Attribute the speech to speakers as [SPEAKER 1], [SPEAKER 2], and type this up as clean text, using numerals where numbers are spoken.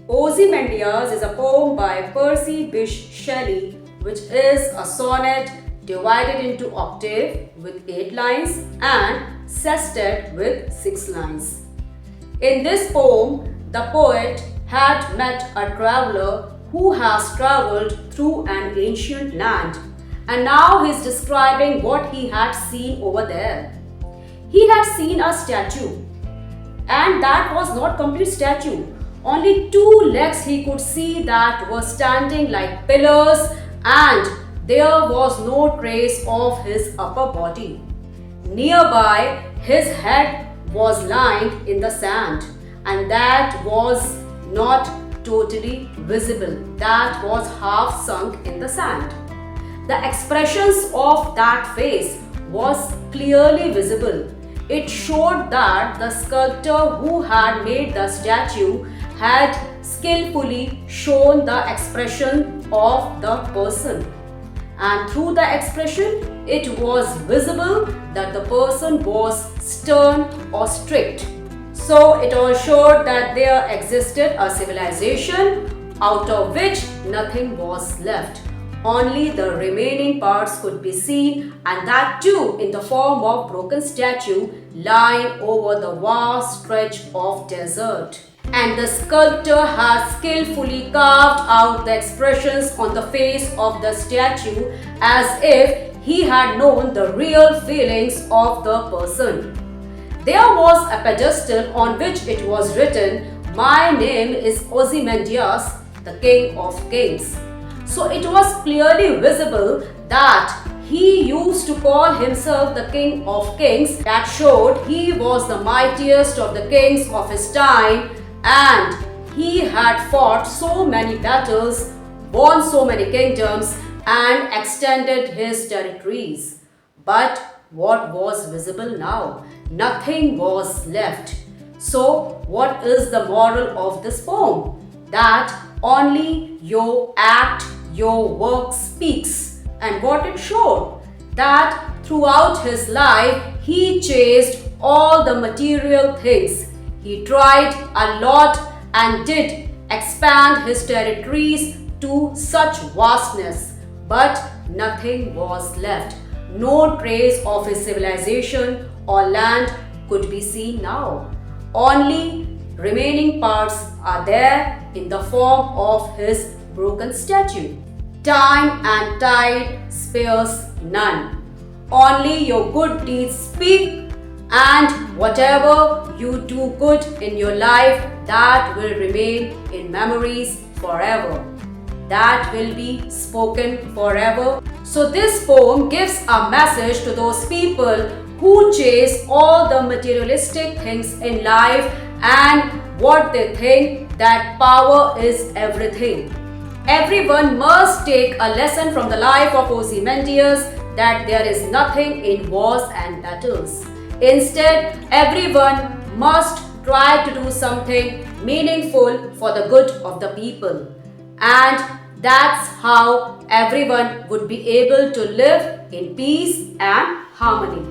[SPEAKER 1] Ozymandias is a poem by Percy Bysshe Shelley, which is a sonnet divided into octave with 8 lines and sestet with 6 lines. In this poem, the poet had met a traveler who has traveled through an ancient land, and now he is describing what he had seen over there. He had seen a statue, and that was not complete statue. Only 2 legs he could see that were standing like pillars, and there was no trace of his upper body. Nearby, his head was lying in the sand, and that was not totally visible. That was half sunk in the sand. The expressions of that face was clearly visible. It showed that the sculptor who had made the statue had skillfully shown the expression of the person. And through the expression, it was visible that the person was stern or strict. So it all showed that there existed a civilization out of which nothing was left. Only the remaining parts could be seen, and that too in the form of broken statue lying over the vast stretch of desert. And the sculptor has skillfully carved out the expressions on the face of the statue as if he had known the real feelings of the person. There was a pedestal on which it was written, "My name is Ozymandias, the King of Kings." So it was clearly visible that he used to call himself the King of Kings. That showed he was the mightiest of the kings of his time, and he had fought so many battles, won so many kingdoms, and extended his territories. But what was visible now? Nothing was left. So, what is the moral of this poem? That only your act, your work speaks. And what it showed? That throughout his life, he chased all the material things. He tried a lot and did expand his territories to such vastness, but nothing was left. No trace of his civilization or land could be seen now. Only remaining parts are there in the form of his broken statue. Time and tide spares none. Only your good deeds speak, and whatever you do good in your life, that will remain in memories forever. That will be spoken forever. So this poem gives a message to those people who chase all the materialistic things in life and what they think that power is everything. Everyone must take a lesson from the life of Ozymandias that there is nothing in wars and battles. Instead, everyone must try to do something meaningful for the good of the people. And that's how everyone would be able to live in peace and harmony.